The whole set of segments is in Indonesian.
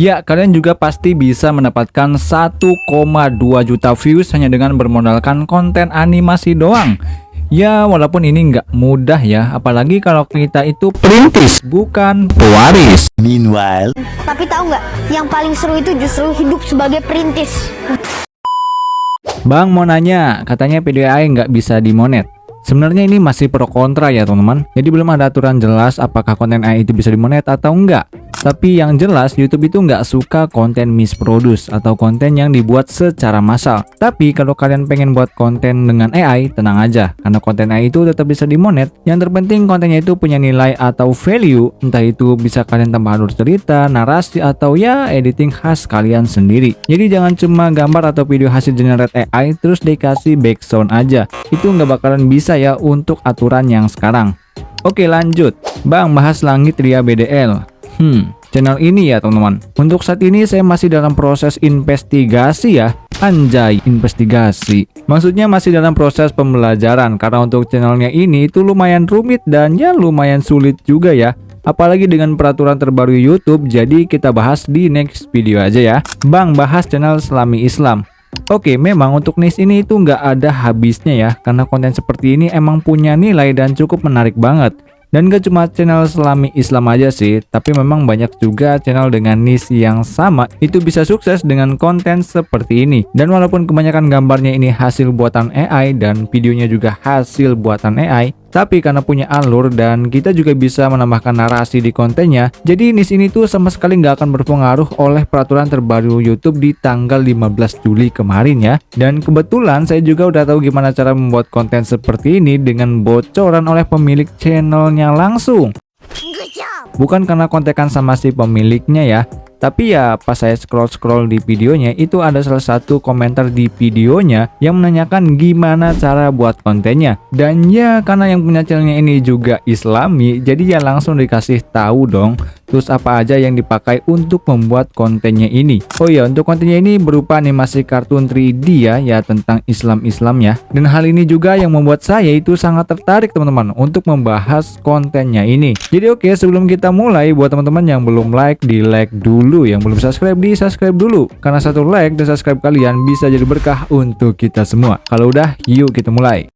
Ya, kalian juga pasti bisa mendapatkan 1,2 juta views hanya dengan bermodalkan konten animasi doang. Ya, walaupun ini nggak mudah ya, apalagi kalau kita itu perintis, bukan pewaris. Meanwhile, Tapi tahu nggak, yang paling seru itu justru hidup sebagai perintis. Bang mau nanya, katanya video AI nggak bisa dimonet. Sebenarnya ini masih pro kontra ya teman-teman. Jadi belum ada aturan jelas apakah konten AI itu bisa dimonet atau enggak. Tapi yang jelas YouTube itu nggak suka konten misproduce atau konten yang dibuat secara massal. Tapi kalau kalian pengen buat konten dengan AI, tenang aja, karena konten AI itu tetap bisa dimonet. Yang terpenting kontennya itu punya nilai atau value, entah itu bisa kalian tambah alur cerita, narasi, atau ya editing khas kalian sendiri. Jadi jangan cuma gambar atau video hasil generate AI terus dikasih background aja. Itu nggak bakalan bisa ya untuk aturan yang sekarang. Oke lanjut, Bang bahas Langit Ria BDL. Channel ini ya teman-teman. Untuk saat ini saya masih dalam proses investigasi ya. Anjay, investigasi. Maksudnya masih dalam proses pembelajaran karena untuk channelnya ini itu lumayan rumit dan ya lumayan sulit juga ya. Apalagi dengan peraturan terbaru YouTube, jadi kita bahas di next video aja ya. Bang bahas channel Islami Islam. Oke, memang untuk niche ini itu nggak ada habisnya ya, karena konten seperti ini emang punya nilai dan cukup menarik banget. Dan gak cuma channel Islami Islam aja sih, tapi memang banyak juga channel dengan niche yang sama itu bisa sukses dengan konten seperti ini. Dan walaupun kebanyakan gambarnya ini hasil buatan AI dan videonya juga hasil buatan AI, tapi karena punya alur dan kita juga bisa menambahkan narasi di kontennya, jadi niche ini tuh sama sekali nggak akan berpengaruh oleh peraturan terbaru YouTube di tanggal 15 Juli kemarin ya. Dan kebetulan saya juga udah tahu gimana cara membuat konten seperti ini dengan bocoran oleh pemilik channelnya langsung. Bukan karena kontekan sama si pemiliknya ya, tapi ya pas saya scroll di videonya itu ada salah satu komentar di videonya yang menanyakan gimana cara buat kontennya. Dan ya karena yang punya channelnya ini juga Islami, jadi ya langsung dikasih tahu dong terus apa aja yang dipakai untuk membuat kontennya ini. Oh ya, untuk kontennya ini berupa animasi kartun 3D ya tentang Islam ya. Dan hal ini juga yang membuat saya itu sangat tertarik teman-teman untuk membahas kontennya ini. Jadi oke, sebelum kita mulai, buat teman-teman yang belum like, di like dulu, yang belum subscribe, di subscribe dulu, karena satu like dan subscribe kalian bisa jadi berkah untuk kita semua. Kalau udah, yuk kita mulai.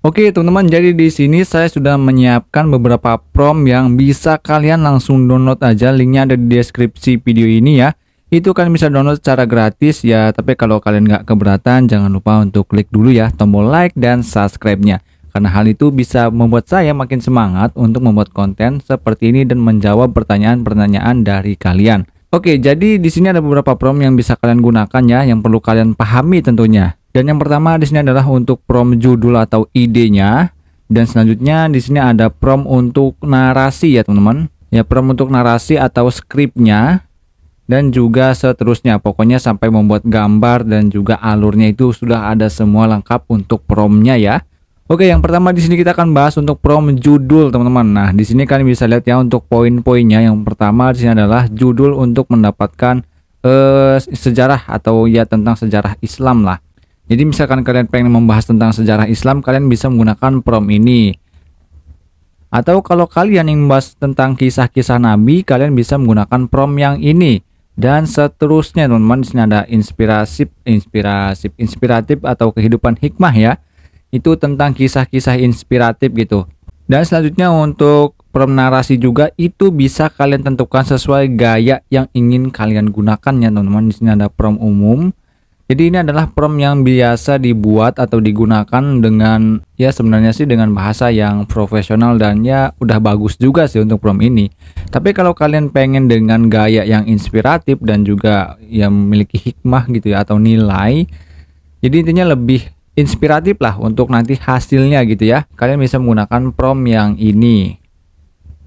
Oke teman-teman, jadi di sini saya sudah menyiapkan beberapa prompt yang bisa kalian langsung download aja. Linknya ada di deskripsi video ini ya. Itu kalian bisa download secara gratis ya. Tapi kalau kalian nggak keberatan, jangan lupa untuk klik dulu ya tombol like dan subscribe-nya. Karena hal itu bisa membuat saya makin semangat untuk membuat konten seperti ini dan menjawab pertanyaan-pertanyaan dari kalian. Oke, jadi di sini ada beberapa prompt yang bisa kalian gunakan ya, yang perlu kalian pahami tentunya. Dan yang pertama di sini adalah untuk prompt judul atau idenya. Dan selanjutnya di sini ada prompt untuk narasi ya teman-teman. Ya, prompt untuk narasi atau skripnya. Dan juga seterusnya, pokoknya sampai membuat gambar dan juga alurnya itu sudah ada semua lengkap untuk promptnya ya. Oke, yang pertama di sini kita akan bahas untuk prompt judul teman-teman. Nah, di sini kalian bisa lihat ya untuk poin-poinnya. Yang pertama di sini adalah judul untuk mendapatkan sejarah atau ya tentang sejarah Islam lah. Jadi misalkan kalian pengen membahas tentang sejarah Islam, kalian bisa menggunakan prompt ini. Atau kalau kalian ingin membahas tentang kisah-kisah Nabi, kalian bisa menggunakan prompt yang ini. Dan seterusnya teman-teman, di sini ada inspiratif atau kehidupan hikmah ya. Itu tentang kisah-kisah inspiratif gitu. Dan selanjutnya untuk prompt narasi juga itu bisa kalian tentukan sesuai gaya yang ingin kalian gunakan ya teman-teman. Di sini ada prompt umum. Jadi ini adalah prompt yang biasa dibuat atau digunakan dengan ya sebenarnya sih dengan bahasa yang profesional dan ya udah bagus juga sih untuk prompt ini. Tapi kalau kalian pengen dengan gaya yang inspiratif dan juga yang memiliki hikmah gitu ya atau nilai, jadi intinya lebih inspiratif lah untuk nanti hasilnya gitu ya, kalian bisa menggunakan prompt yang ini.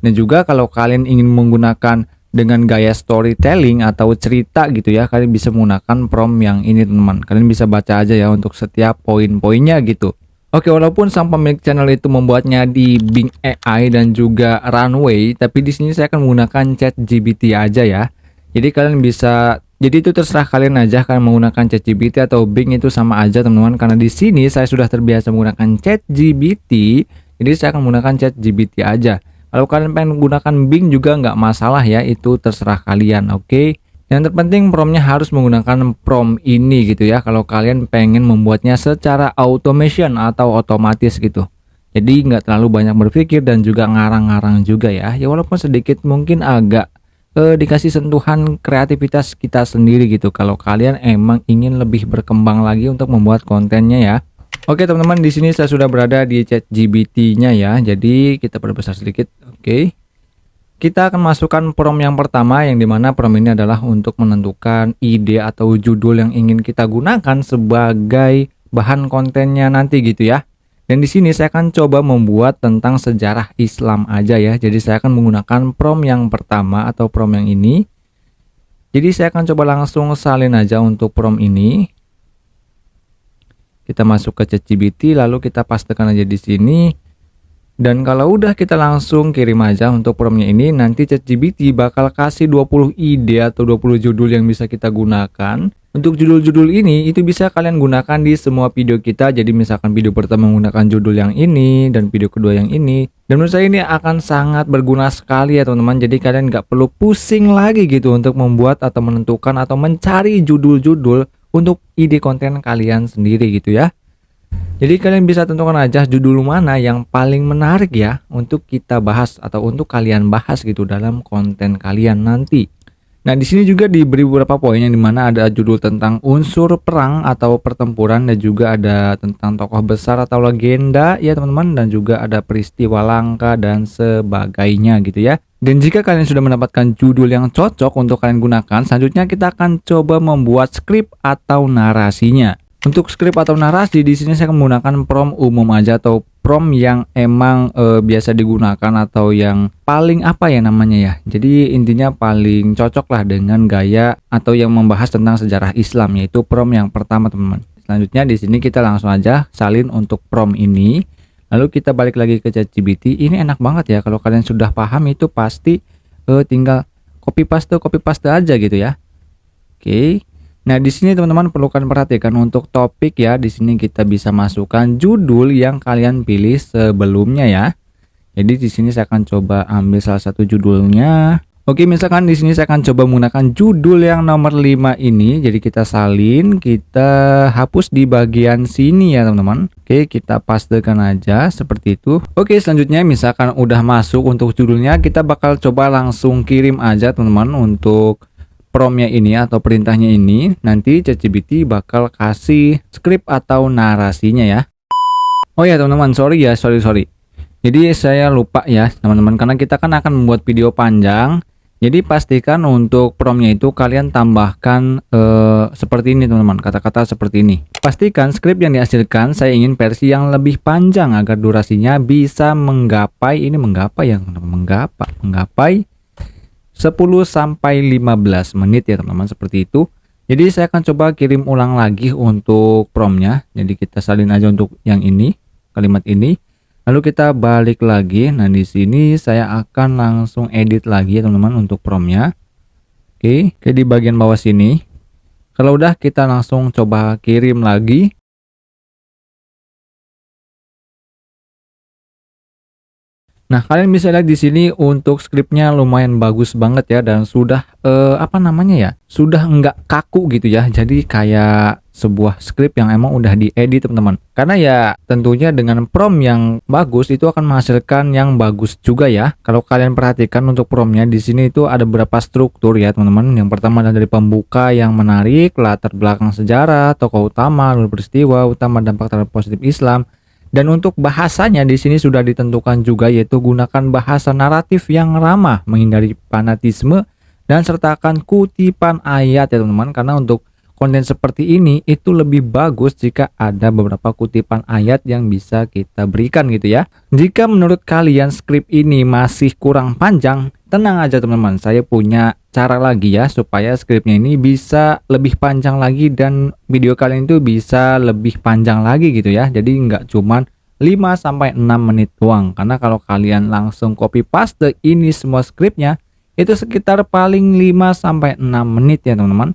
Dan juga kalau kalian ingin menggunakan dengan gaya storytelling atau cerita gitu ya, kalian bisa menggunakan prompt yang ini teman-teman. Kalian bisa baca aja ya untuk setiap poin-poinnya gitu. Oke, walaupun sang pemilik channel itu membuatnya di Bing AI dan juga Runway, tapi di sini saya akan menggunakan ChatGPT aja ya. Jadi kalian bisa, jadi itu terserah kalian aja, kalian menggunakan ChatGPT atau Bing itu sama aja teman-teman. Karena di sini saya sudah terbiasa menggunakan ChatGPT, jadi saya akan menggunakan ChatGPT aja. Kalau kalian pengen menggunakan Bing juga nggak masalah ya, itu terserah kalian. Oke. Yang terpenting promnya harus menggunakan prom ini gitu ya, kalau kalian pengen membuatnya secara automation atau otomatis gitu. Jadi nggak terlalu banyak berpikir dan juga ngarang-ngarang juga ya. Ya walaupun sedikit mungkin agak dikasih sentuhan kreativitas kita sendiri gitu, kalau kalian emang ingin lebih berkembang lagi untuk membuat kontennya ya. Oke teman-teman, di sini saya sudah berada di ChatGPT-nya ya. Jadi kita perbesar sedikit. Oke. Kita akan masukkan prompt yang pertama, yang dimana prompt ini adalah untuk menentukan ide atau judul yang ingin kita gunakan sebagai bahan kontennya nanti gitu ya. Dan di sini saya akan coba membuat tentang sejarah Islam aja ya. Jadi saya akan menggunakan prompt yang pertama atau prompt yang ini. Jadi saya akan coba langsung salin aja untuk prompt ini. Kita masuk ke ChatGPT, lalu kita pastekan aja di sini. Dan kalau udah kita langsung kirim aja untuk promptnya ini, nanti ChatGPT bakal kasih 20 ide atau 20 judul yang bisa kita gunakan. Untuk judul-judul ini itu bisa kalian gunakan di semua video kita. Jadi misalkan video pertama menggunakan judul yang ini dan video kedua yang ini. Dan menurut saya ini akan sangat berguna sekali ya teman-teman. Jadi kalian nggak perlu pusing lagi gitu untuk membuat atau menentukan atau mencari judul-judul untuk ide konten kalian sendiri gitu ya. Jadi kalian bisa tentukan aja judul mana yang paling menarik ya untuk kita bahas atau untuk kalian bahas gitu dalam konten kalian nanti. Nah di sini juga diberi beberapa poin yang dimana ada judul tentang unsur perang atau pertempuran, dan juga ada tentang tokoh besar atau legenda ya teman-teman, dan juga ada peristiwa langka dan sebagainya gitu ya. Dan jika kalian sudah mendapatkan judul yang cocok untuk kalian gunakan, selanjutnya kita akan coba membuat skrip atau narasinya. Untuk skrip atau narasi di sini saya menggunakan prompt umum aja atau prompt yang emang biasa digunakan atau yang paling apa ya namanya ya. Jadi intinya paling cocok lah dengan gaya atau yang membahas tentang sejarah Islam, yaitu prompt yang pertama teman-teman. Selanjutnya di sini kita langsung aja salin untuk prompt ini. Lalu kita balik lagi ke ChatGPT. Ini enak banget ya, kalau kalian sudah paham itu pasti tinggal copy paste aja gitu ya. Oke. Nah, di sini teman-teman perlu kalian perhatikan untuk topik ya. Di sini kita bisa masukkan judul yang kalian pilih sebelumnya ya. Jadi di sini saya akan coba ambil salah satu judulnya. Oke, misalkan di sini saya akan coba menggunakan judul yang nomor 5 ini. Jadi kita salin, kita hapus di bagian sini ya, teman-teman. Oke, kita pastekan aja seperti itu. Oke, selanjutnya misalkan udah masuk untuk judulnya, kita bakal coba langsung kirim aja, teman-teman, untuk promptnya ini atau perintahnya ini. Nanti ChatGPT bakal kasih skrip atau narasinya ya. Oh ya teman-teman, sorry. Jadi saya lupa ya teman-teman, karena kita kan akan membuat video panjang. Jadi pastikan untuk promptnya itu kalian tambahkan seperti ini teman-teman, kata-kata seperti ini. Pastikan skrip yang dihasilkan saya ingin versi yang lebih panjang agar durasinya bisa menggapai 10 sampai 15 menit ya teman-teman, seperti itu. Jadi saya akan coba kirim ulang lagi untuk promptnya. Jadi kita salin aja untuk yang ini, kalimat ini. Lalu kita balik lagi. Nah di sini saya akan langsung edit lagi ya teman-teman untuk promptnya. Oke, di bagian bawah sini. Kalau udah kita langsung coba kirim lagi. Nah, kalian bisa lihat di sini untuk skripnya lumayan bagus banget ya, dan sudah sudah nggak kaku gitu ya. Jadi kayak sebuah skrip yang emang udah diedit teman-teman. Karena ya tentunya dengan prompt yang bagus itu akan menghasilkan yang bagus juga ya. Kalau kalian perhatikan untuk promptnya di sini itu ada beberapa struktur ya teman-teman. Yang pertama adalah dari pembuka yang menarik, latar belakang sejarah, tokoh utama, lalu peristiwa utama, dampak terhadap positif Islam. Dan untuk bahasanya di sini sudah ditentukan juga, yaitu gunakan bahasa naratif yang ramah, menghindari fanatisme, dan sertakan kutipan ayat ya teman-teman. Karena untuk konten seperti ini itu lebih bagus jika ada beberapa kutipan ayat yang bisa kita berikan gitu ya. Jika menurut kalian skrip ini masih kurang panjang, tenang aja teman-teman, saya punya cara lagi ya supaya skripnya ini bisa lebih panjang lagi dan video kalian itu bisa lebih panjang lagi gitu ya. Jadi nggak cuman 5-6 menit doang, karena kalau kalian langsung copy paste ini semua skripnya itu sekitar paling 5-6 menit ya teman-teman.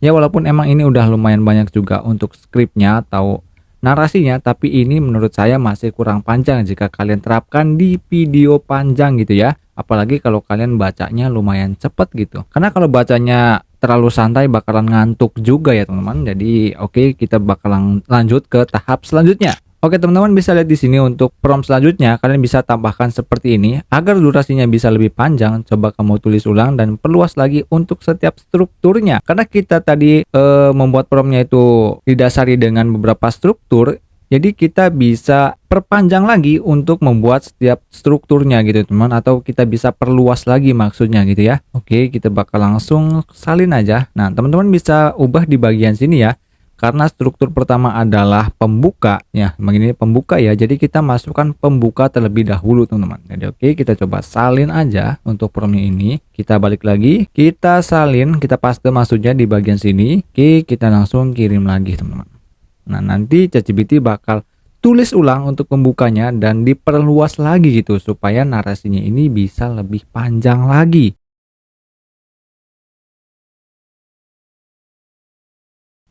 Ya walaupun emang ini udah lumayan banyak juga untuk skripnya atau narasinya, tapi ini menurut saya masih kurang panjang jika kalian terapkan di video panjang gitu ya. Apalagi kalau kalian bacanya lumayan cepet gitu. Karena kalau bacanya terlalu santai bakalan ngantuk juga ya teman-teman. Jadi oke, kita bakalan lanjut ke tahap selanjutnya. Oke teman-teman, bisa lihat di sini untuk prompt selanjutnya kalian bisa tambahkan seperti ini agar durasinya bisa lebih panjang. Coba kamu tulis ulang dan perluas lagi untuk setiap strukturnya. Karena kita tadi membuat promptnya itu didasari dengan beberapa struktur, jadi kita bisa perpanjang lagi untuk membuat setiap strukturnya gitu teman, atau kita bisa perluas lagi maksudnya gitu ya. Oke, kita bakal langsung salin aja. Nah teman-teman bisa ubah di bagian sini ya. Karena struktur pertama adalah pembuka ya, begini pembuka ya. Jadi kita masukkan pembuka terlebih dahulu teman-teman. Jadi oke, kita coba salin aja untuk promptnya ini. Kita balik lagi, kita salin, kita paste maksudnya di bagian sini. Oke, kita langsung kirim lagi teman-teman. Nah nanti ChatGPT bakal tulis ulang untuk pembukanya dan diperluas lagi gitu supaya narasinya ini bisa lebih panjang lagi.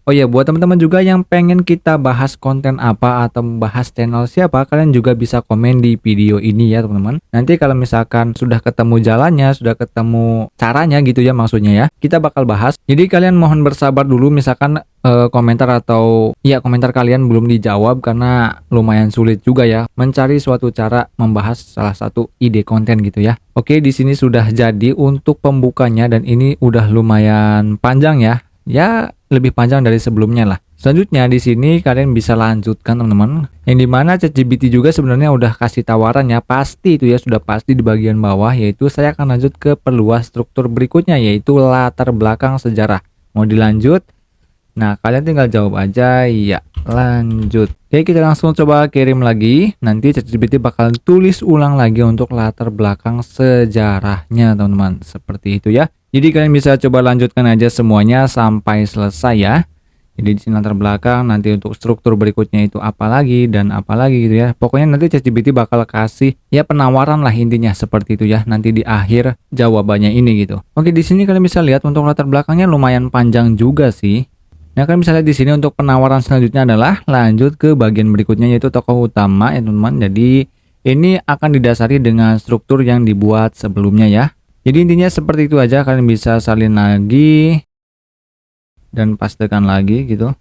Oh ya, buat teman-teman juga yang pengen kita bahas konten apa atau bahas channel siapa, kalian juga bisa komen di video ini ya teman-teman. Nanti kalau misalkan sudah ketemu jalannya, sudah ketemu caranya gitu ya maksudnya ya, kita bakal bahas. Jadi kalian mohon bersabar dulu, misalkan komentar atau ya komentar kalian belum dijawab karena lumayan sulit juga ya mencari suatu cara membahas salah satu ide konten gitu ya. Oke, di sini sudah jadi untuk pembukanya dan ini udah lumayan panjang ya. Ya lebih panjang dari sebelumnya lah. Selanjutnya di sini kalian bisa lanjutkan teman-teman. Yang dimana ChatGPT juga sebenarnya udah kasih tawaran ya, pasti itu ya sudah pasti di bagian bawah, yaitu saya akan lanjut ke perluas struktur berikutnya yaitu latar belakang sejarah. Mau dilanjut? Nah kalian tinggal jawab aja ya lanjut. Oke, kita langsung coba kirim lagi. Nanti ChatGPT bakal tulis ulang lagi untuk latar belakang sejarahnya teman-teman. Seperti itu ya. Jadi kalian bisa coba lanjutkan aja semuanya sampai selesai ya. Jadi di sini latar belakang, nanti untuk struktur berikutnya itu apa lagi dan apa lagi gitu ya. Pokoknya nanti ChatGPT bakal kasih ya penawaran lah intinya seperti itu ya. Nanti di akhir jawabannya ini gitu. Oke, di sini kalian bisa lihat untuk latar belakangnya lumayan panjang juga sih. Nah kalian bisa lihat di sini untuk penawaran selanjutnya adalah lanjut ke bagian berikutnya yaitu tokoh utama ya teman-teman. Jadi ini akan didasari dengan struktur yang dibuat sebelumnya ya. Jadi intinya seperti itu aja, kalian bisa salin lagi dan pastekan lagi gitu.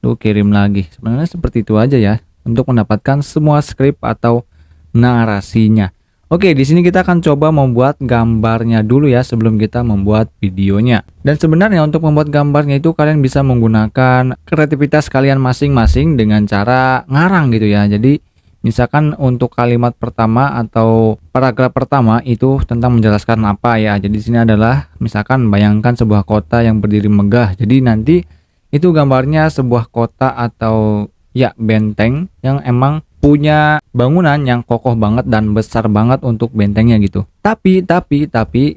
Tuh kirim lagi. Sebenarnya seperti itu aja ya untuk mendapatkan semua skrip atau narasinya. Oke, di sini kita akan coba membuat gambarnya dulu ya sebelum kita membuat videonya. Dan sebenarnya untuk membuat gambarnya itu kalian bisa menggunakan kreativitas kalian masing-masing dengan cara ngarang gitu ya. Jadi misalkan untuk kalimat pertama atau paragraf pertama itu tentang menjelaskan apa ya. Jadi di sini adalah misalkan bayangkan sebuah kota yang berdiri megah. Jadi nanti itu gambarnya sebuah kota atau ya benteng yang emang punya bangunan yang kokoh banget dan besar banget untuk bentengnya gitu. Tapi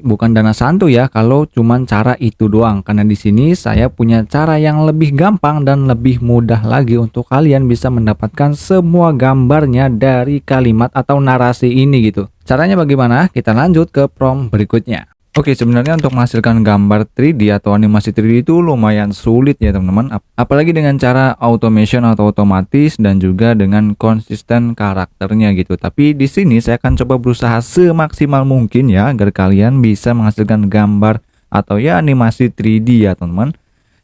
bukan dana santu ya kalau cuman cara itu doang. Karena di sini saya punya cara yang lebih gampang dan lebih mudah lagi untuk kalian bisa mendapatkan semua gambarnya dari kalimat atau narasi ini gitu. Caranya bagaimana? Kita lanjut ke prompt berikutnya. Oke, sebenarnya untuk menghasilkan gambar 3D atau animasi 3D itu lumayan sulit ya teman-teman. Apalagi dengan cara automation atau otomatis dan juga dengan konsisten karakternya gitu. Tapi di sini saya akan coba berusaha semaksimal mungkin ya agar kalian bisa menghasilkan gambar atau ya animasi 3D ya teman-teman.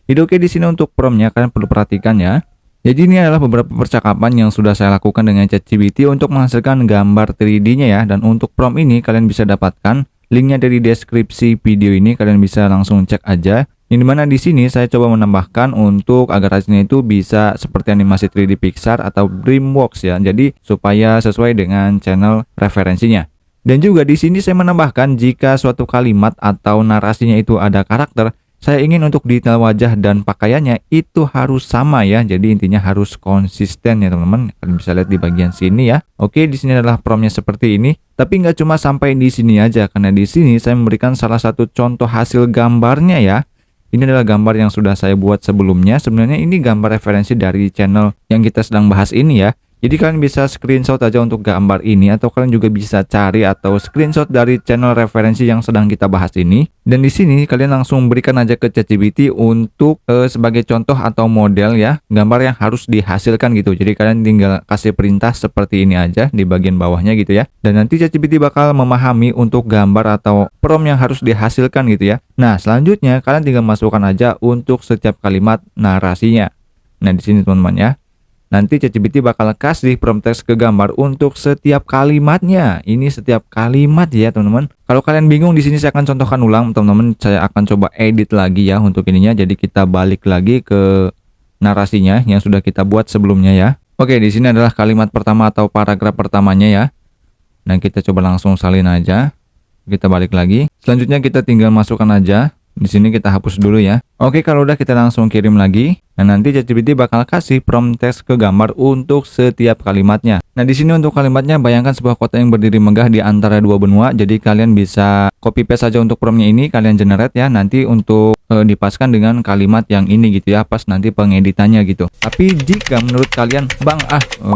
Jadi oke, di sini untuk promptnya kalian perlu perhatikan ya. Jadi ini adalah beberapa percakapan yang sudah saya lakukan dengan ChatGPT untuk menghasilkan gambar 3D-nya ya. Dan untuk prompt ini kalian bisa dapatkan linknya dari deskripsi video ini, kalian bisa langsung cek aja. Yang dimana di sini saya coba menambahkan untuk agar hasilnya itu bisa seperti animasi 3D Pixar atau DreamWorks ya. Jadi supaya sesuai dengan channel referensinya. Dan juga di sini saya menambahkan jika suatu kalimat atau narasinya itu ada karakter, saya ingin untuk detail wajah dan pakaiannya itu harus sama ya. Jadi intinya harus konsisten ya teman-teman. Kalian bisa lihat di bagian sini ya. Oke, di sini adalah promptnya seperti ini. Tapi nggak cuma sampai di sini aja, karena di sini saya memberikan salah satu contoh hasil gambarnya ya. Ini adalah gambar yang sudah saya buat sebelumnya. Sebenarnya ini gambar referensi dari channel yang kita sedang bahas ini ya. Jadi kalian bisa screenshot aja untuk gambar ini, atau kalian juga bisa cari atau screenshot dari channel referensi yang sedang kita bahas ini. Dan di sini kalian langsung berikan aja ke ChatGPT untuk sebagai contoh atau model ya, gambar yang harus dihasilkan gitu. Jadi kalian tinggal kasih perintah seperti ini aja di bagian bawahnya gitu ya. Dan nanti ChatGPT bakal memahami untuk gambar atau prompt yang harus dihasilkan gitu ya. Nah, selanjutnya kalian tinggal masukkan aja untuk setiap kalimat narasinya. Nah, di sini teman-teman ya. Nanti ChatGPT bakal kasih prompt teks ke gambar untuk setiap kalimatnya. Ini setiap kalimat ya teman-teman. Kalau kalian bingung di sini saya akan contohkan ulang teman-teman. Saya akan coba edit lagi ya untuk ininya. Jadi kita balik lagi ke narasinya yang sudah kita buat sebelumnya ya. Oke, di sini adalah kalimat pertama atau paragraf pertamanya ya. Nah, kita coba langsung salin aja. Kita balik lagi. Selanjutnya kita tinggal masukkan aja. Di sini kita hapus dulu ya. Oke, kalau udah kita langsung kirim lagi. Nah, nanti ChatGPT bakal kasih prompt teks ke gambar untuk setiap kalimatnya. Nah, di sini untuk kalimatnya bayangkan sebuah kota yang berdiri megah di antara dua benua. Jadi kalian bisa copy paste saja untuk promptnya ini, kalian generate ya. Nanti untuk dipaskan dengan kalimat yang ini gitu ya, pas nanti pengeditannya gitu. Tapi jika menurut kalian, Bang,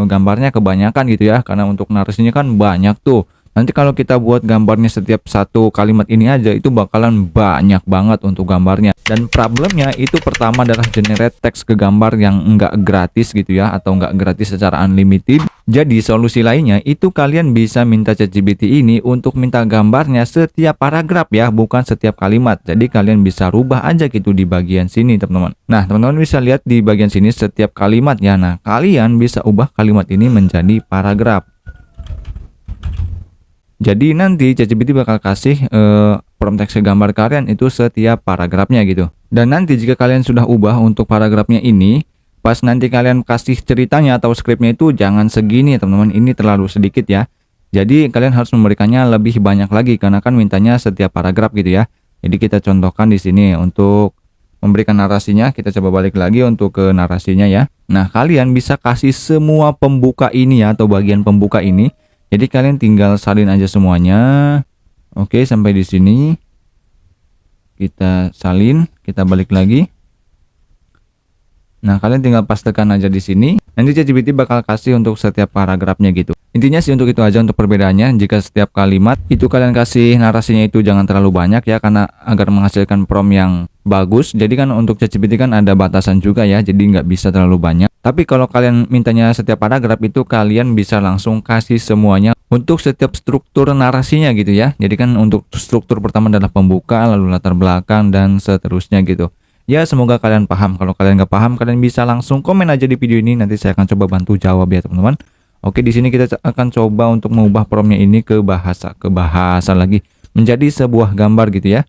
gambarnya kebanyakan gitu ya, karena untuk narasinya kan banyak tuh. Nanti kalau kita buat gambarnya setiap satu kalimat ini aja itu bakalan banyak banget untuk gambarnya. Dan problemnya itu pertama adalah generate teks ke gambar yang enggak gratis gitu ya, atau enggak gratis secara unlimited. Jadi solusi lainnya itu kalian bisa minta ChatGPT ini untuk minta gambarnya setiap paragraf ya, bukan setiap kalimat. Jadi kalian bisa rubah aja gitu di bagian sini teman-teman. Nah, teman-teman bisa lihat di bagian sini setiap kalimat ya. Nah, kalian bisa ubah kalimat ini menjadi paragraf. Jadi nanti ChatGPT bakal kasih prompt teks gambar kalian itu setiap paragrafnya gitu. Dan nanti jika kalian sudah ubah untuk paragrafnya ini, pas nanti kalian kasih ceritanya atau skripnya itu jangan segini teman-teman, ini terlalu sedikit ya. Jadi kalian harus memberikannya lebih banyak lagi karena kan mintanya setiap paragraf gitu ya. Jadi kita contohkan di sini untuk memberikan narasinya, kita coba balik lagi untuk ke narasinya ya. Nah, kalian bisa kasih semua pembuka ini ya, atau bagian pembuka ini. Jadi kalian tinggal salin aja semuanya. Oke, sampai di sini. Kita salin, kita balik lagi. Nah, kalian tinggal pastekan aja di sini. Nanti ChatGPT bakal kasih untuk setiap paragrafnya gitu. Intinya sih untuk itu aja untuk perbedaannya. Jika setiap kalimat itu kalian kasih narasinya itu jangan terlalu banyak ya, karena agar menghasilkan prompt yang bagus. Jadi kan untuk ChatGPT kan ada batasan juga ya, jadi nggak bisa terlalu banyak. Tapi kalau kalian mintanya setiap paragraf itu kalian bisa langsung kasih semuanya untuk setiap struktur narasinya gitu ya. Jadi kan untuk struktur pertama adalah pembuka, lalu latar belakang, dan seterusnya gitu. Ya, semoga kalian paham. Kalau kalian nggak paham, kalian bisa langsung komen aja di video ini. Nanti saya akan coba bantu jawab ya teman-teman. Oke, di sini kita akan coba untuk mengubah promptnya ini ke bahasa lagi menjadi sebuah gambar gitu ya.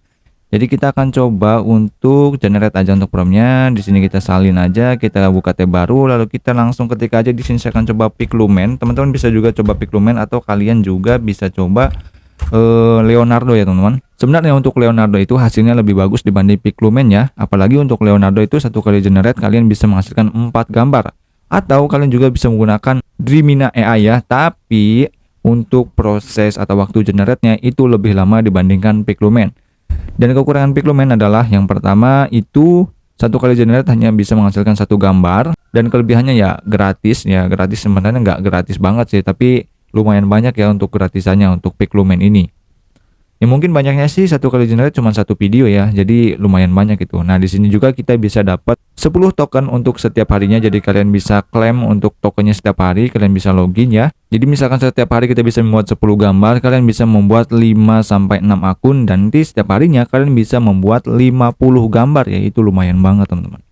Jadi kita akan coba untuk generate aja untuk promptnya. Di sini kita salin aja, kita buka tab baru, lalu kita langsung ketik aja di sini. Saya akan coba Pixlumen. Teman-teman bisa juga coba Pixlumen, atau kalian juga bisa coba Leonardo ya teman-teman. Sebenarnya untuk Leonardo itu hasilnya lebih bagus dibanding Pixlumen ya. Apalagi untuk Leonardo itu satu kali generate kalian bisa menghasilkan 4 gambar. Atau kalian juga bisa menggunakan Dreamina AI ya. Tapi untuk proses atau waktu generate-nya itu lebih lama dibandingkan Pixlumen. Dan kekurangan Pixlumen adalah yang pertama itu satu kali generate hanya bisa menghasilkan 1 gambar, dan kelebihannya ya gratis sebenarnya nggak gratis banget sih, tapi lumayan banyak ya untuk gratisannya untuk Pixlumen ini. Ya mungkin banyaknya sih satu kali generate cuma 1 video ya, jadi lumayan banyak itu. Nah, di sini juga kita bisa dapat 10 token untuk setiap harinya. Jadi kalian bisa klaim untuk tokennya setiap hari, kalian bisa login ya. Jadi misalkan setiap hari kita bisa membuat 10 gambar, kalian bisa membuat 5 sampai 6 akun, dan nanti setiap harinya kalian bisa membuat 50 gambar ya. Itu lumayan banget teman-teman.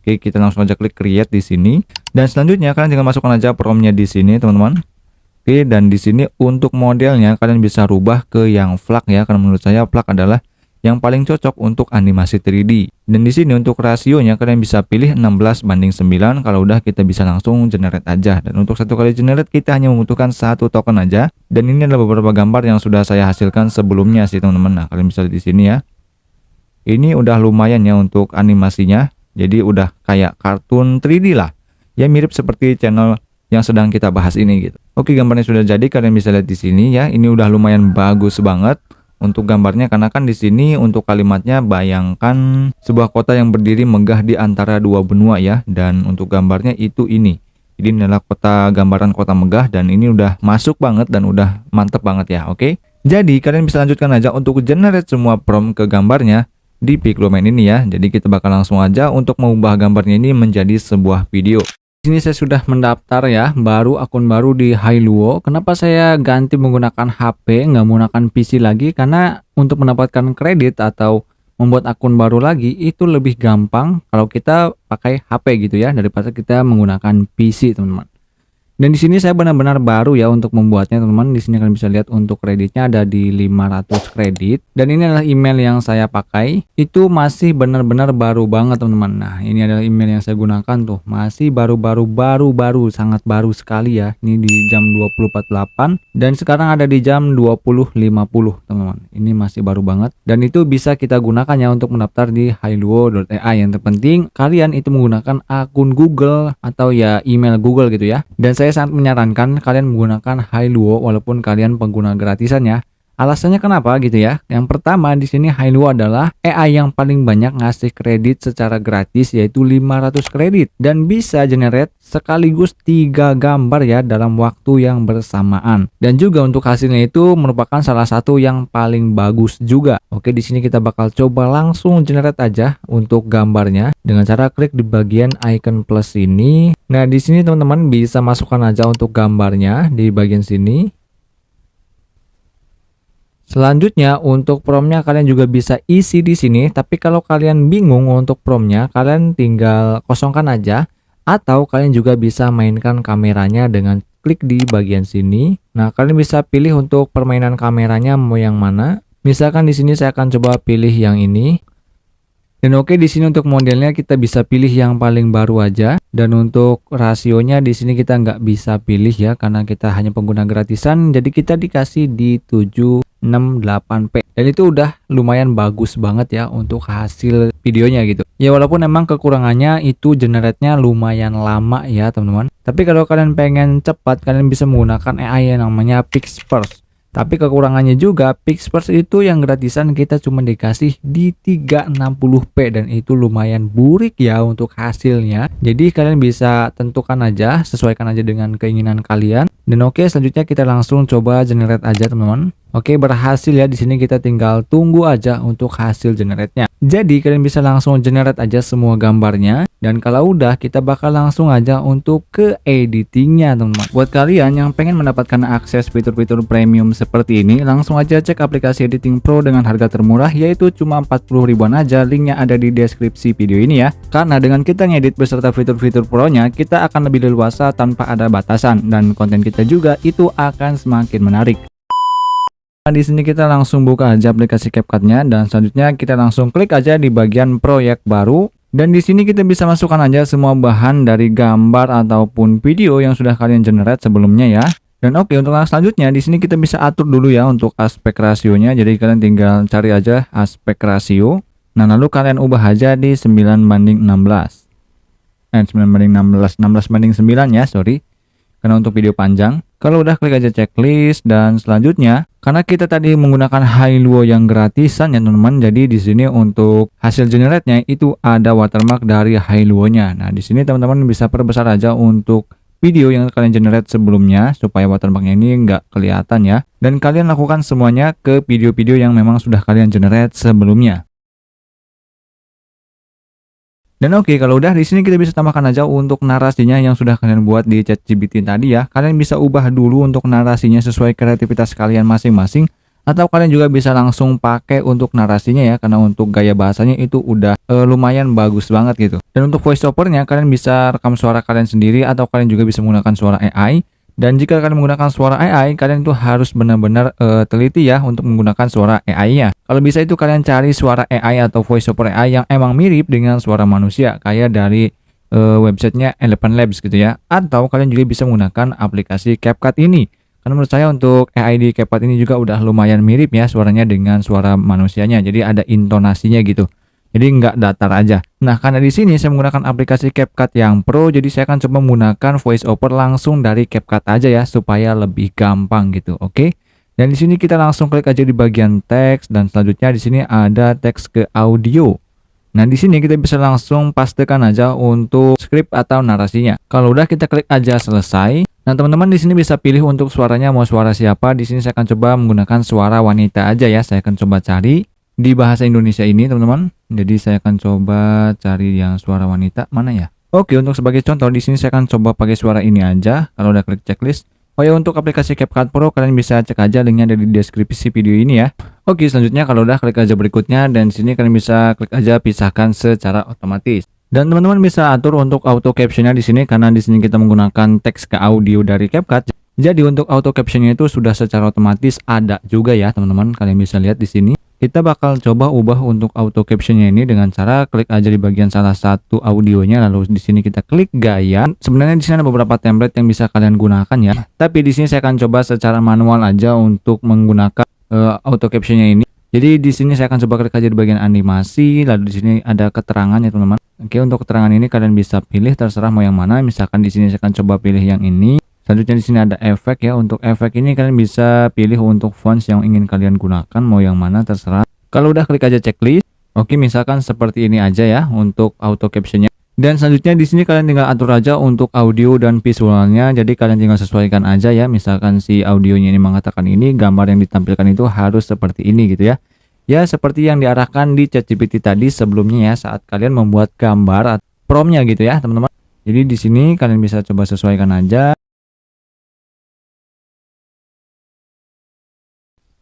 Oke, kita langsung aja klik create di sini. Dan selanjutnya kalian tinggal masukkan aja promptnya di sini teman-teman. Oke, dan di sini untuk modelnya kalian bisa rubah ke yang flag ya, karena menurut saya flag adalah yang paling cocok untuk animasi 3D. Dan di sini untuk rasionya kalian bisa pilih 16:9. Kalau udah kita bisa langsung generate aja. Dan untuk satu kali generate kita hanya membutuhkan 1 token aja. Dan ini adalah beberapa gambar yang sudah saya hasilkan sebelumnya sih teman-teman. Nah, kalian bisa lihat di sini ya. Ini udah lumayan ya untuk animasinya. Jadi udah kayak kartun 3D lah. Ya mirip seperti channel yang sedang kita bahas ini gitu. Oke, gambarnya sudah jadi, kalian bisa lihat di sini ya. Ini udah lumayan bagus banget untuk gambarnya, karena kan di sini untuk kalimatnya bayangkan sebuah kota yang berdiri megah di antara 2 benua ya, dan untuk gambarnya itu ini. Jadi ini adalah gambaran kota megah dan ini udah masuk banget dan udah mantep banget ya. Oke. Jadi kalian bisa lanjutkan aja untuk generate semua prompt ke gambarnya di Pictoman ini ya. Jadi kita bakal langsung aja untuk mengubah gambarnya ini menjadi sebuah video. Di sini saya sudah mendaftar ya, akun baru di Hailuo. Kenapa saya ganti menggunakan HP, nggak menggunakan PC lagi? Karena untuk mendapatkan kredit atau membuat akun baru lagi itu lebih gampang kalau kita pakai HP gitu ya, daripada kita menggunakan PC, teman-teman. Dan di sini saya benar-benar baru ya untuk membuatnya, teman-teman. Di sini kalian bisa lihat untuk kreditnya ada di 500 kredit. Dan ini adalah email yang saya pakai. Itu masih benar-benar baru banget, teman-teman. Nah, ini adalah email yang saya gunakan tuh. Masih baru, sangat baru sekali ya. Ini di jam 20.48 dan sekarang ada di jam 20.50, teman-teman. Ini masih baru banget dan itu bisa kita gunakan ya untuk mendaftar di hailuo.ai. Yang terpenting kalian itu menggunakan akun Google atau ya email Google gitu ya. Dan saya sangat menyarankan kalian menggunakan Hailuo walaupun kalian pengguna gratisan ya. Alasannya kenapa gitu ya? Yang pertama di sini Hailuo adalah AI yang paling banyak ngasih kredit secara gratis yaitu 500 kredit dan bisa generate sekaligus 3 gambar ya dalam waktu yang bersamaan. Dan juga untuk hasilnya itu merupakan salah satu yang paling bagus juga. Oke, di sini kita bakal coba langsung generate aja untuk gambarnya dengan cara klik di bagian icon plus ini. Nah, di sini teman-teman bisa masukkan aja untuk gambarnya di bagian sini. Selanjutnya untuk promptnya kalian juga bisa isi di sini, tapi kalau kalian bingung untuk promptnya, kalian tinggal kosongkan aja atau kalian juga bisa mainkan kameranya dengan klik di bagian sini. Nah, kalian bisa pilih untuk permainan kameranya mau yang mana. Misalkan di sini saya akan coba pilih yang ini. Dan oke, di sini untuk modelnya kita bisa pilih yang paling baru aja. Dan untuk rasionya di sini kita nggak bisa pilih ya karena kita hanya pengguna gratisan. Jadi kita dikasih di 768p. Dan itu udah lumayan bagus banget ya untuk hasil videonya gitu. Ya walaupun emang kekurangannya itu generate-nya lumayan lama ya teman-teman. Tapi kalau kalian pengen cepat, kalian bisa menggunakan AI yang namanya Pixverse. Tapi kekurangannya juga Pixverse itu yang gratisan kita cuma dikasih di 360p dan itu lumayan burik ya untuk hasilnya. Jadi kalian bisa tentukan aja, sesuaikan aja dengan keinginan kalian. Dan oke, selanjutnya kita langsung coba generate aja teman-teman. Oke, berhasil ya. Di sini kita tinggal tunggu aja untuk hasil generate-nya. Jadi kalian bisa langsung generate aja semua gambarnya. Dan kalau udah, kita bakal langsung aja untuk ke editingnya teman-teman. Buat kalian yang pengen mendapatkan akses fitur-fitur premium seperti ini, langsung aja cek aplikasi Editing Pro dengan harga termurah, yaitu cuma 40 ribuan aja. Linknya ada di deskripsi video ini ya. Karena dengan kita ngedit beserta fitur-fitur pro-nya, kita akan lebih leluasa tanpa ada batasan. Dan konten kita juga itu akan semakin menarik. Di sini kita langsung buka aja aplikasi CapCut-nya dan selanjutnya kita langsung klik aja di bagian proyek baru. Dan di sini kita bisa masukkan aja semua bahan dari gambar ataupun video yang sudah kalian generate sebelumnya ya. Dan oke, untuk yang selanjutnya di sini kita bisa atur dulu ya untuk aspek rasionya. Jadi kalian tinggal cari aja aspek rasio. Nah, lalu kalian ubah aja di 9:16. 9:16 ya, sorry. Karena untuk video panjang. Kalau udah, klik aja checklist dan selanjutnya karena kita tadi menggunakan Hailuo yang gratisan ya teman-teman. Jadi di sini untuk hasil generate-nya itu ada watermark dari Hailuo-nya. Nah, di sini teman-teman bisa perbesar aja untuk video yang kalian generate sebelumnya supaya watermark-nya ini nggak kelihatan ya. Dan kalian lakukan semuanya ke video-video yang memang sudah kalian generate sebelumnya. Dan oke, kalau udah di sini kita bisa tambahkan aja untuk narasinya yang sudah kalian buat di ChatGPT tadi ya. Kalian bisa ubah dulu untuk narasinya sesuai kreativitas kalian masing-masing, atau kalian juga bisa langsung pakai untuk narasinya ya, karena untuk gaya bahasanya itu udah lumayan bagus banget gitu. Dan untuk voice overnya kalian bisa rekam suara kalian sendiri atau kalian juga bisa menggunakan suara AI. Dan jika kalian menggunakan suara AI, kalian itu harus benar-benar teliti ya untuk menggunakan suara AI-nya. Kalau bisa itu kalian cari suara AI atau voice over AI yang emang mirip dengan suara manusia, kayak dari websitenya Elephant Labs gitu ya. Atau kalian juga bisa menggunakan aplikasi CapCut ini. Karena menurut saya untuk AI di CapCut ini juga udah lumayan mirip ya suaranya dengan suara manusianya. Jadi ada intonasinya gitu. Jadi nggak datar aja. Nah, karena di sini saya menggunakan aplikasi CapCut yang Pro, jadi saya akan coba menggunakan voice over langsung dari CapCut aja ya supaya lebih gampang gitu. Oke. Dan di sini kita langsung klik aja di bagian teks dan selanjutnya di sini ada teks ke audio. Nah, di sini kita bisa langsung pastekan aja untuk skrip atau narasinya. Kalau udah kita klik aja selesai. Nah, teman-teman di sini bisa pilih untuk suaranya mau suara siapa. Di sini saya akan coba menggunakan suara wanita aja ya. Saya akan coba cari di bahasa Indonesia ini, teman-teman. Jadi saya akan coba cari yang suara wanita mana ya? Oke, untuk sebagai contoh di sini saya akan coba pakai suara ini aja. Kalau udah klik checklist. Oh ya, untuk aplikasi CapCut Pro kalian bisa cek aja linknya dari deskripsi video ini ya. Oke, selanjutnya kalau udah klik aja berikutnya dan di sini kalian bisa klik aja pisahkan secara otomatis. Dan teman-teman bisa atur untuk auto captionnya di sini karena di sini kita menggunakan teks ke audio dari CapCut. Jadi untuk auto captionnya itu sudah secara otomatis ada juga ya teman-teman. Kalian bisa lihat di sini. Kita bakal coba ubah untuk auto captionnya ini dengan cara klik aja di bagian salah satu audionya, lalu di sini kita klik gaya. Sebenarnya di sini ada beberapa template yang bisa kalian gunakan ya. Tapi di sini saya akan coba secara manual aja untuk menggunakan auto captionnya ini. Jadi di sini saya akan coba klik aja di bagian animasi, lalu di sini ada keterangan ya teman-teman. Oke, untuk keterangan ini kalian bisa pilih terserah mau yang mana. Misalkan di sini saya akan coba pilih yang ini. Selanjutnya di sini ada efek ya. Untuk efek ini kalian bisa pilih untuk fonts yang ingin kalian gunakan mau yang mana terserah. Kalau udah klik aja checklist. Oke, misalkan seperti ini aja ya untuk auto captionnya. Dan selanjutnya di sini kalian tinggal atur aja untuk audio dan visualnya. Jadi kalian tinggal sesuaikan aja ya. Misalkan si audionya ini mengatakan ini, gambar yang ditampilkan itu harus seperti ini gitu ya. Ya seperti yang diarahkan di ChatGPT tadi sebelumnya ya saat kalian membuat gambar promptnya gitu ya teman-teman. Jadi di sini kalian bisa coba sesuaikan aja.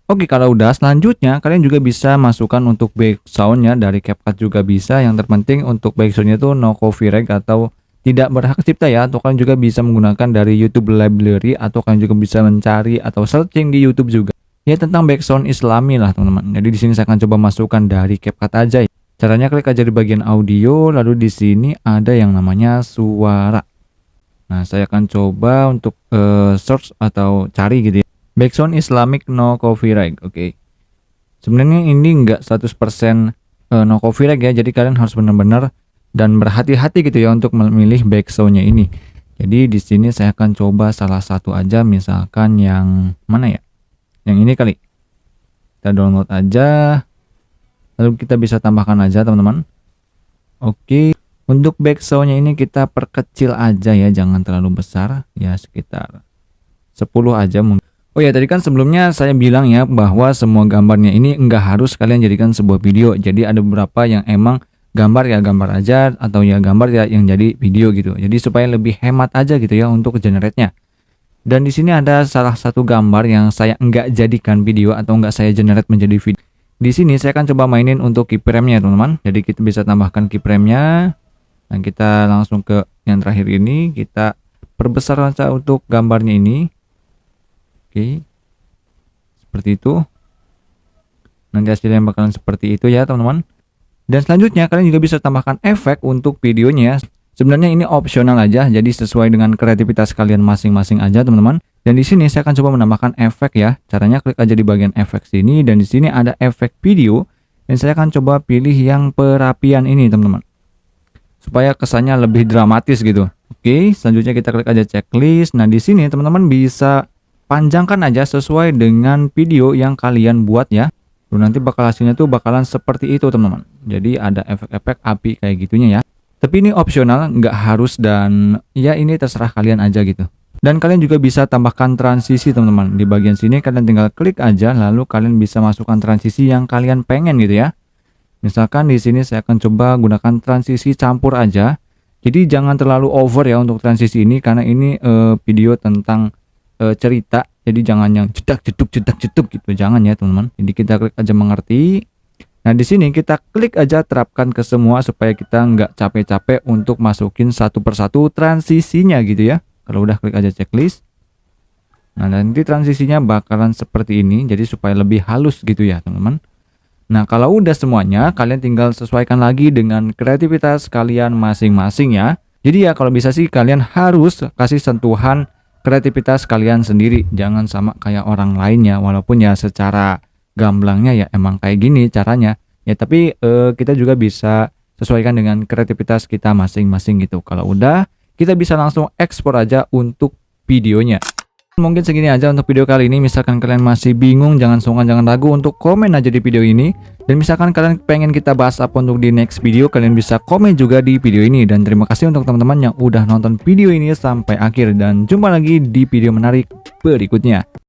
Oke, kalau udah selanjutnya kalian juga bisa masukkan untuk backgroundnya dari CapCut juga bisa. Yang terpenting untuk backgroundnya itu no copyright atau tidak berhak cipta ya. Atau kalian juga bisa menggunakan dari YouTube Library atau kalian juga bisa mencari atau searching di YouTube juga ya tentang background Islami lah teman-teman. Jadi di sini saya akan coba masukkan dari CapCut aja ya. Caranya klik aja di bagian audio, lalu di sini ada yang namanya suara. Nah, saya akan coba untuk search atau cari gitu ya. Background Islamic no copyright. Oke. Sebenarnya ini enggak 100% no copyright ya. Jadi kalian harus benar-benar dan berhati-hati gitu ya untuk memilih backgroundnya ini. Jadi di sini saya akan coba salah satu aja, misalkan yang mana ya? Yang ini kali. Kita download aja. Lalu kita bisa tambahkan aja teman-teman. Oke. Untuk backgroundnya ini kita perkecil aja ya, jangan terlalu besar. Ya sekitar 10 aja mungkin. Oh ya, tadi kan sebelumnya saya bilang ya bahwa semua gambarnya ini enggak harus kalian jadikan sebuah video. Jadi ada beberapa yang emang gambar ya gambar aja atau ya gambar ya yang jadi video gitu. Jadi supaya lebih hemat aja gitu ya untuk generate-nya. Dan di sini ada salah satu gambar yang saya enggak jadikan video atau enggak saya generate menjadi video. Di sini saya akan coba mainin untuk keyframe-nya teman-teman. Jadi kita bisa tambahkan keyframe-nya. Dan kita langsung ke yang terakhir ini, kita perbesar saja untuk gambarnya ini. Oke, seperti itu. Nanti hasilnya bakalan seperti itu ya teman-teman. Dan selanjutnya kalian juga bisa tambahkan efek untuk videonya. Sebenarnya ini opsional aja, jadi sesuai dengan kreativitas kalian masing-masing aja teman-teman. Dan di sini saya akan coba menambahkan efek ya. Caranya klik aja di bagian efek sini dan di sini ada efek video. Dan saya akan coba pilih yang perapian ini teman-teman, supaya kesannya lebih dramatis gitu. Oke, selanjutnya kita klik aja checklist. Nah di sini teman-teman bisa panjangkan aja sesuai dengan video yang kalian buat ya. Lalu nanti bakal hasilnya tuh bakalan seperti itu teman-teman. Jadi ada efek-efek api kayak gitunya ya. Tapi ini opsional, nggak harus dan ya ini terserah kalian aja gitu. Dan kalian juga bisa tambahkan transisi teman-teman. Di bagian sini kalian tinggal klik aja lalu kalian bisa masukkan transisi yang kalian pengen gitu ya. Misalkan di sini saya akan coba gunakan transisi campur aja. Jadi jangan terlalu over ya untuk transisi ini karena ini video tentang cerita, jadi jangan yang jedak jeduk gitu, jangan ya teman-teman. Jadi kita klik aja mengerti. Nah di sini kita klik aja terapkan ke semua supaya kita nggak capek-capek untuk masukin satu persatu transisinya gitu ya. Kalau udah klik aja checklist. Nah nanti transisinya bakalan seperti ini, jadi supaya lebih halus gitu ya teman-teman. Nah kalau udah semuanya kalian tinggal sesuaikan lagi dengan kreativitas kalian masing-masing ya. Jadi ya kalau bisa sih kalian harus kasih sentuhan kreativitas kalian sendiri, jangan sama kayak orang lainnya. Walaupun ya secara gamblangnya ya emang kayak gini caranya ya, tapi kita juga bisa sesuaikan dengan kreativitas kita masing-masing gitu. Kalau udah kita bisa langsung ekspor aja untuk videonya. Mungkin segini aja untuk video kali ini. Misalkan kalian masih bingung, jangan sungkan, jangan ragu untuk komen aja di video ini. Dan misalkan kalian pengen kita bahas apa untuk di next video, kalian bisa komen juga di video ini. Dan terima kasih untuk teman-teman yang udah nonton video ini sampai akhir. Dan jumpa lagi di video menarik berikutnya.